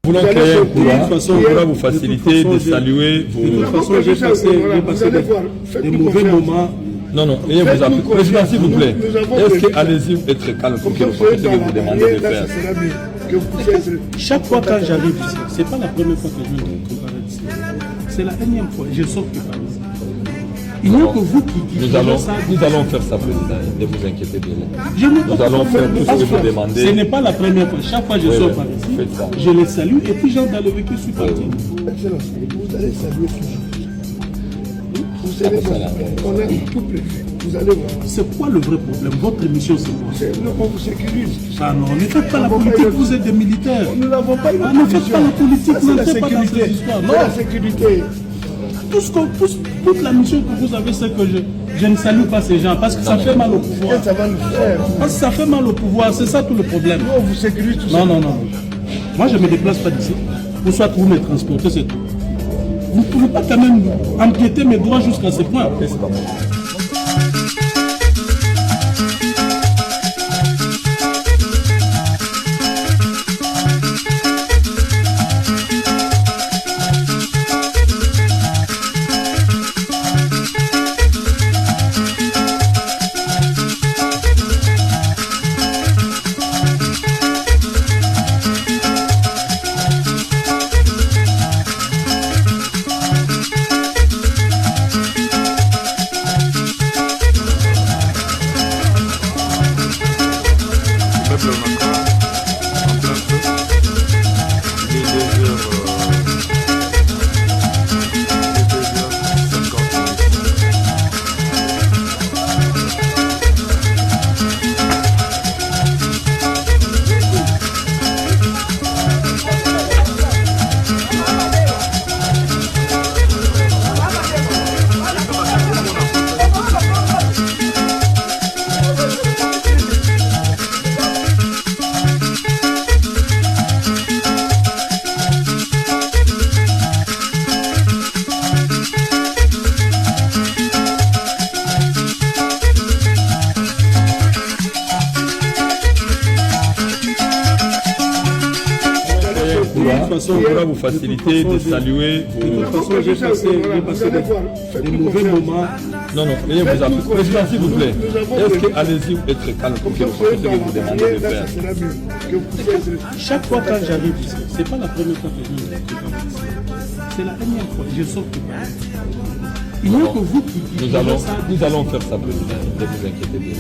voulons créer un courant qui pourra vous faciliter de saluer vos... De toute façon, j'ai passé des mauvais moments. Non, non, et vous appelez. Président, s'il vous plaît, est-ce que allez-y être calme pour que vous fassiez ce que vous demandez de faire? Chaque fois quand j'arrive ici, ce n'est pas la première fois que je viens de comparaître ici. C'est la énième fois, je sors que par ici. Il n'y a que vous qui nous allons faire ça, président, ne vous inquiétez bien. Nous allons faire tout ce que vous demandez. Ce n'est pas la première fois. Chaque fois que je sors par ici, je les salue et puis j'entre dans le véhicule, je suis parti. Excellence, vous allez saluer toujours. Vous allez voir, on a tout prévu. Vous allez voir. C'est quoi le vrai problème? Votre mission, c'est quoi? C'est qu'on vous sécurise. Ah non, ne faites pas la politique, vous êtes des militaires. Nous n'avons pas une ne faites pas la politique, c'est ne la faites pas dans sécurité. cette histoire. Non. La sécurité. Toute la mission que vous avez, c'est que je ne salue pas ces gens parce que ça fait mal au pouvoir. Ça va nous faire. Parce que ça fait mal au pouvoir, c'est ça tout le problème. Nous, on vous sécurise tout ça. Non. Moi, je ne me déplace pas d'ici. Ou soit vous me transportez, c'est tout. Vous ne pouvez pas quand même empiéter mes droits jusqu'à ce point. C'est pas bon. On pourra vous faciliter de saluer vos... De toute façon, j'ai passé des mauvais moments. Non, et vous appelez. Président, s'il vous plaît, est-ce que allez-y être calme pour que vous fassiez ce que vous demandez de faire? Chaque fois quand j'arrive ici, ce n'est pas la première fois que je viens de comparaître ici. C'est la énième fois, je sors que par ici. Il n'y a que vous qui nous allons faire ça, président, ne vous inquiétez bien.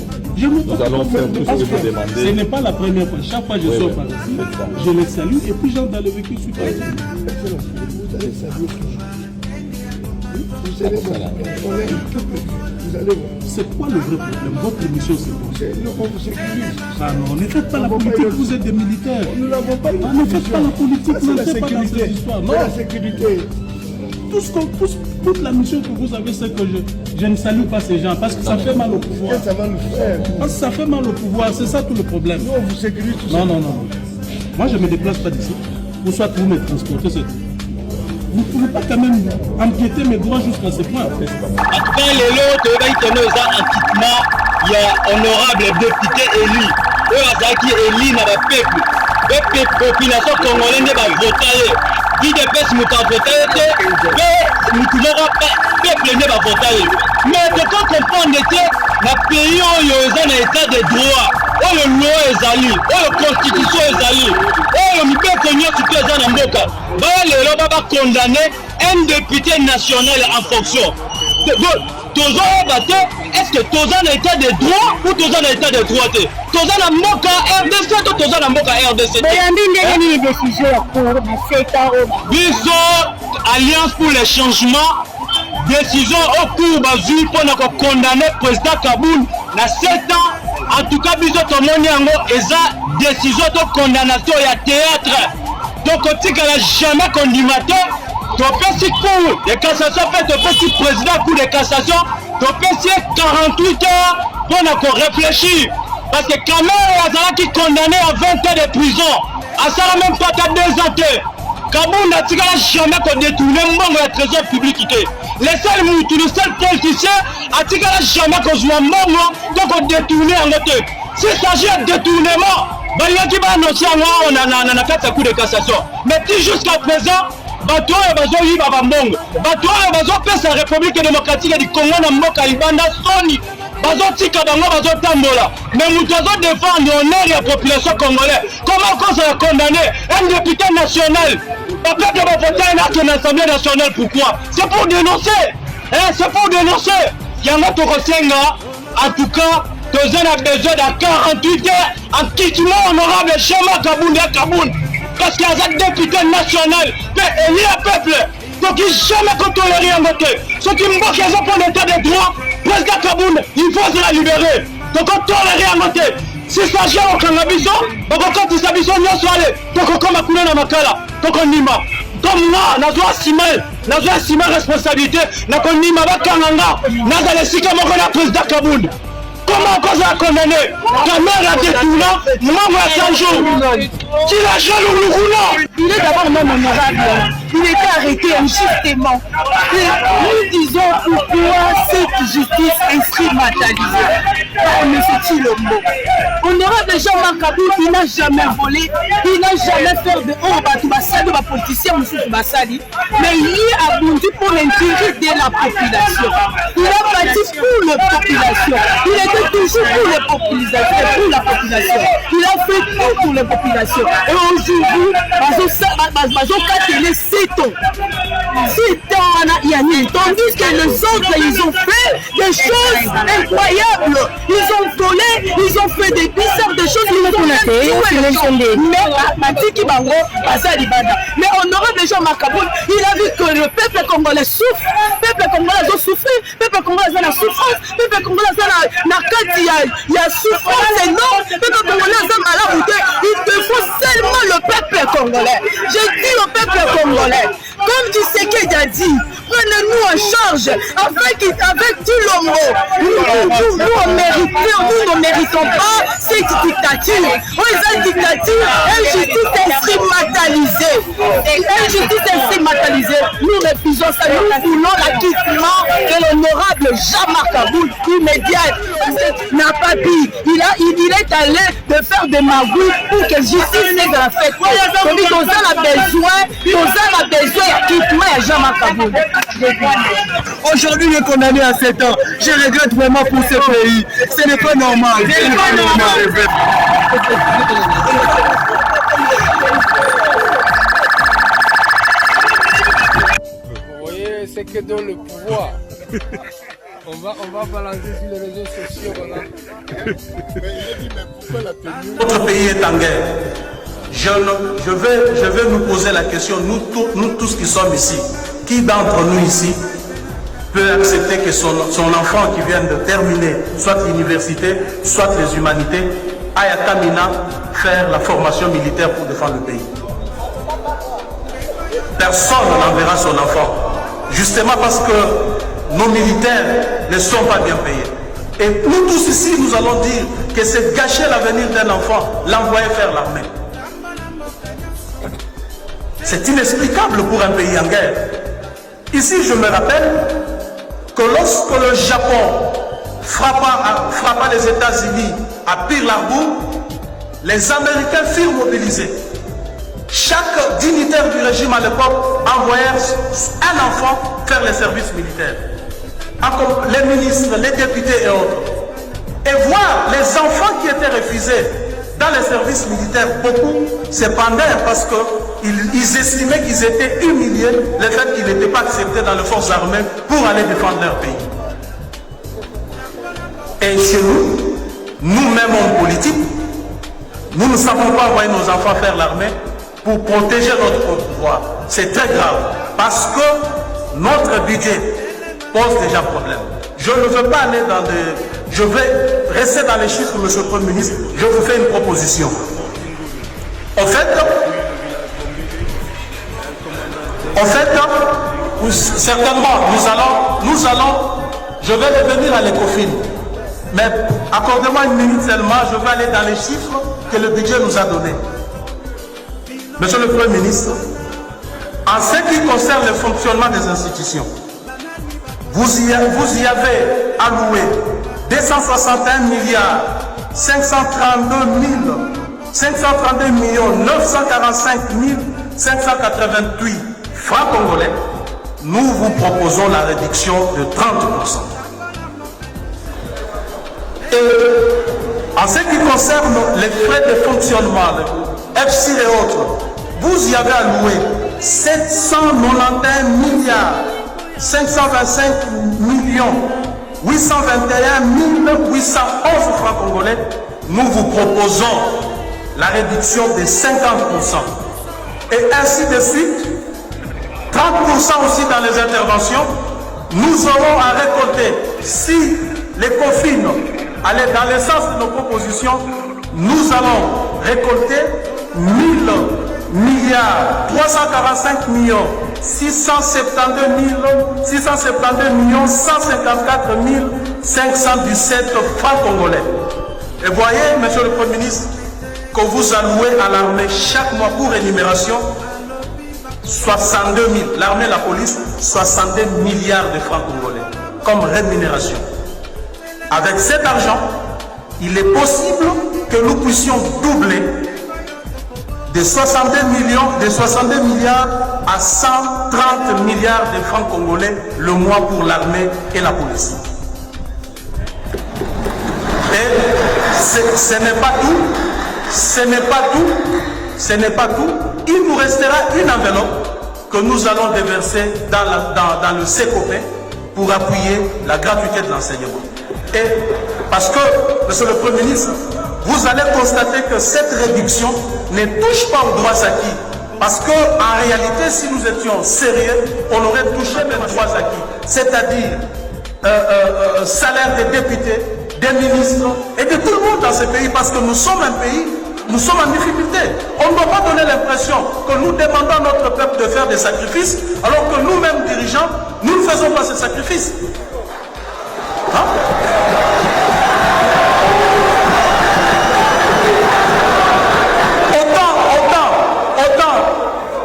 Nous allons faire tout ce que vous demandez. Ce n'est pas la première fois. Chaque fois que je sors par ici, je les salue et puis j'entre dans le véhicule, je suis parti. Excellence, vous allez saluer toujours. Vous allez voir, on a tout prévu. Vous allez voir. C'est quoi le vrai problème? Votre mission, c'est quoi? C'est qu'on vous sécurise. Ah non, ne faites pas la politique, vous êtes des militaires. Nous n'avons pas une ne faites pas la politique, ne faites pas dans cette histoire. Non. La sécurité. Toute la mission que vous avez, c'est que je ne salue pas ces gens parce que ça fait mal au pouvoir. Ça va nous faire. Parce que ça fait mal au pouvoir, c'est ça tout le problème. Nous, on vous sécurise tout ça. Non. Moi, je ne me déplace pas d'ici. Ou soit vous me transportez, c'est tout. Vous ne pouvez pas quand même empiéter mes droits jusqu'à ce point. En tout cas, les lots, il y a honorable député élu. Eux, qui est élu dans le peuple. La population congolaise va voter. Qui dépêche nous à voter, mais nous ne pouvons pas peuple ne va voter. Mais de quoi comprendre que le pays où il y a un état de droit, où le loi est allé, où la constitution est allée, où le peuple n'est pas dans mboka. Les lois va condamner un député national en fonction. Est-ce que tous en état de droit ou tous en état de droite? Tous en mboka RDC ou tous en mboka RDC? Biso Alliance pour le changement, décision au cours bazui pour nous condamner le président Kaboul na 7 ans. En tout cas, biso tomoni yango eza décision de condamnation et théâtre. Donc on dit qu'elle n'a jamais condamné. Topesi cours de cassation fait topesi président cours de cassation topesi 48 heures pour nous réfléchir parce que quand même Azala qui condamné à 20 ans de prison à ça même pas 2 ans Kaboul n'a jamais détourné le trésor public. Le seul politicien a jamais détourné en côté. S'il s'agit de détournement, balingaki baannonce yango na kati ya coup de cassation. Mais ti jusqu'à présent bato oyo bazoyiba bambongo, bato oyo bazopesa République démocratique du Congo na mboka libanda soni, bazotika bango bazotambola. Mais moto azodéfendre honneur ya population congolaise. Comment cause a condamné un député national? Peut-être va voter un acte de l'Assemblée nationale. Pourquoi? C'est pour dénoncer. C'est pour dénoncer. Yango Tokosenga, en tout cas, Tozen a besoin de 48 heures en quittement honorable Chama Kaboun. Parce qu'il y a un député national, il y a un peuple. Donc il jamais toléré en vote. Ceux qui me bloquent, ils ont pour l'état des droits. Président Kaboun, il faut se la libérer. Donc on toléré en vote. Si ça gère au Kangabiso, quand il s'habille, on soit allé. Donc on comme à couler dans ma cala. Donc on nima. Comme moi, nous avons assumé responsabilité. Nous avons nima bakanganga. Nous avons laissé comme on a président Kaboun. Comment on a condamné? Ta mère a détourné, maman a 100 jours. Qui l'a jaloux? Il est d'abord même honorable. Il était arrêté injustement. Et nous disons pourquoi cette justice instrumentalisée. Mais c'est-il le mot? Honorable Jean-Marc Kaboun, il n'a jamais volé, il n'a jamais fait de haut politicien ou Bassali, mais il est abondu pour l'intérêt de la population. Il a bâti pour la population. Il était toujours pour les populations, pour la population. Il a fait tout pour les populations. Et aujourd'hui, tandis que les autres, ils ont fait des choses incroyables. Ils ont volé, ils ont fait des bizarres, des choses, ils ont fait les gens. Mais honorable Jean-Marc Kaboun, il a vu que le peuple congolais souffre, le peuple congolais a souffert, le peuple congolais a la souffrance, le peuple congolais a la souffrance énorme, le peuple congolais a malade. Il te faut seulement le peuple congolais. Je dis au peuple congolais, comme Tshisekedi a dit, prenez-nous en charge avec Tulombo. Nous ne méritons pas cette dictature. Cette dictature, injustice instrumentalisée. Nous refusons ça. Nous voulons l'acquittement de l'honorable Jean-Marc Kaboun immédiat. N'a pas dit. Il est allé de faire des magouilles pour que justice n'est pas faite. Nous avons besoin d'acquittement à Jean-Marc Kaboun. Aujourd'hui, il est condamné à 7 ans. Je regrette vraiment pour ce pays. Ce n'est pas normal. Vous voyez, c'est que dans le pouvoir. On va balancer sur les réseaux sociaux. Voilà. Notre pays est en guerre. Je vais nous poser la question, nous tous qui sommes ici. Qui d'entre nous ici peut accepter que son enfant qui vient de terminer soit l'université, soit les humanités, aille à Kamina faire la formation militaire pour défendre le pays? Personne n'enverra son enfant. Justement parce que nos militaires ne sont pas bien payés. Et nous tous ici, nous allons dire que c'est gâcher l'avenir d'un enfant, l'envoyer faire l'armée. C'est inexplicable pour un pays en guerre. Ici, je me rappelle que lorsque le Japon frappa les États-Unis à Pearl-Harbor, les Américains furent mobilisés. Chaque dignitaire du régime à l'époque envoyait un enfant faire les services militaires. Les ministres, les députés et autres. Et voir les enfants qui étaient refusés dans les services militaires, beaucoup se pendaient parce qu'ils estimaient qu'ils étaient humiliés le fait qu'ils n'étaient pas acceptés dans les forces armées pour aller défendre leur pays. Et chez nous, nous-mêmes en politique, nous ne savons pas envoyer nos enfants faire l'armée pour protéger notre pouvoir. C'est très grave parce que notre budget pose déjà problème. Je ne veux pas aller dans des... Je vais rester dans les chiffres, monsieur le Premier ministre. Je vous fais une proposition. En fait, certainement, nous allons, je vais revenir à l'ECOFIN. Mais accordez-moi une minute seulement, je vais aller dans les chiffres que le budget nous a donnés. Monsieur le Premier ministre, en ce qui concerne le fonctionnement des institutions, vous y avez alloué 261 milliards 532 532 945 588 francs congolais, nous vous proposons la réduction de 30%. Et en ce qui concerne les frais de fonctionnement, FCI et autres, vous y avez alloué 791 milliards 525 millions 821 811 francs congolais. Nous vous proposons la réduction de 50%. Et ainsi de suite, 30% aussi dans les interventions. Nous aurons à récolter, si les confines allaient dans le sens de nos propositions, nous allons récolter 1000 milliards 345 millions 672 154 517 francs congolais. Et voyez, monsieur le Premier ministre, que vous allouez à l'armée chaque mois pour rémunération 62 000, l'armée et la police, 62 milliards de francs congolais comme rémunération. Avec cet argent, il est possible que nous puissions doubler de 62 milliards à 130 milliards de francs congolais le mois pour l'armée et la police. Et ce n'est pas tout, ce n'est pas tout. Il nous restera une enveloppe que nous allons déverser dans le CECOPE pour appuyer la gratuité de l'enseignement. Et parce que, monsieur le Premier ministre, vous allez constater que cette réduction ne touche pas aux droits acquis. Parce qu'en réalité, si nous étions sérieux, on aurait touché les droits acquis. C'est-à-dire salaire des députés, des ministres et de tout le monde dans ce pays. Parce que nous sommes un pays, nous sommes en difficulté. On ne doit pas donner l'impression que nous demandons à notre peuple de faire des sacrifices, alors que nous-mêmes dirigeants, nous ne faisons pas ces sacrifices. Hein?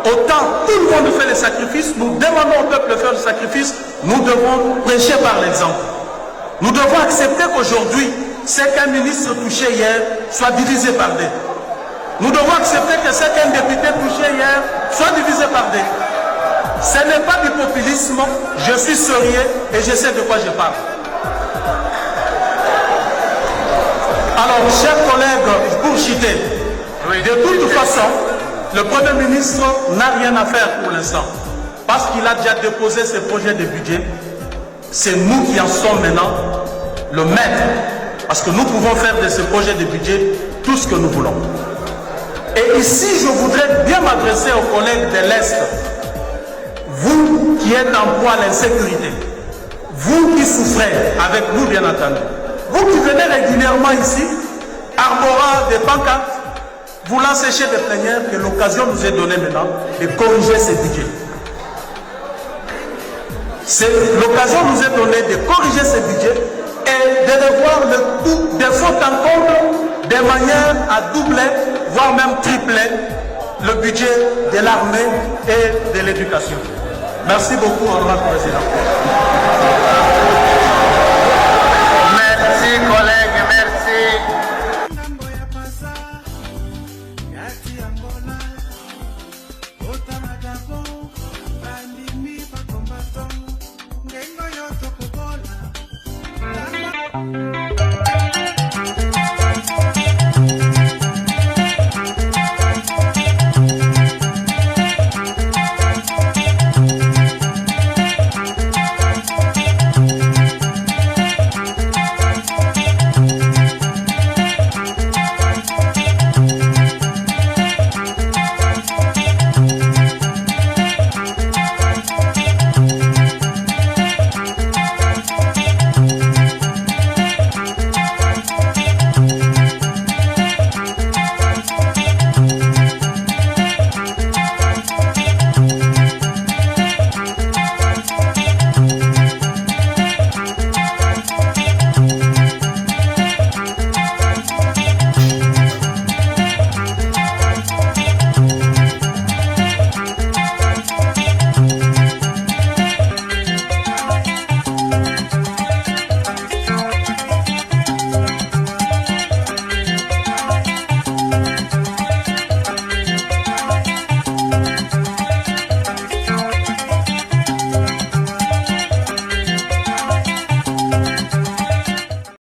Autant tout le monde fait les sacrifices, nous demandons au peuple de faire le sacrifice, nous devons prêcher par l'exemple. Nous devons accepter qu'aujourd'hui, ce qu'un ministre touché hier soit divisé par deux. Nous devons accepter que ce qu'un député touché hier soit divisé par deux. Ce n'est pas du populisme, je suis sérieux et je sais de quoi je parle. Alors, chers collègues, pour citer, de toute façon, le Premier ministre n'a rien à faire pour l'instant, parce qu'il a déjà déposé ses projets de budget. C'est nous qui en sommes maintenant le maître, parce que nous pouvons faire de ce projet de budget tout ce que nous voulons. Et ici, je voudrais bien m'adresser aux collègues de l'Est, vous qui êtes en proie à l'insécurité, vous qui souffrez avec nous bien entendu, vous qui venez régulièrement ici, arborant des pancartes, voulant sécher des plénières, que l'occasion nous est donnée maintenant de corriger ces budgets. L'occasion nous est donnée de corriger ces budgets et de revoir le tout des fautes en compte de manière à doubler, voire même tripler le budget de l'armée et de l'éducation. Merci beaucoup, Honorable Président.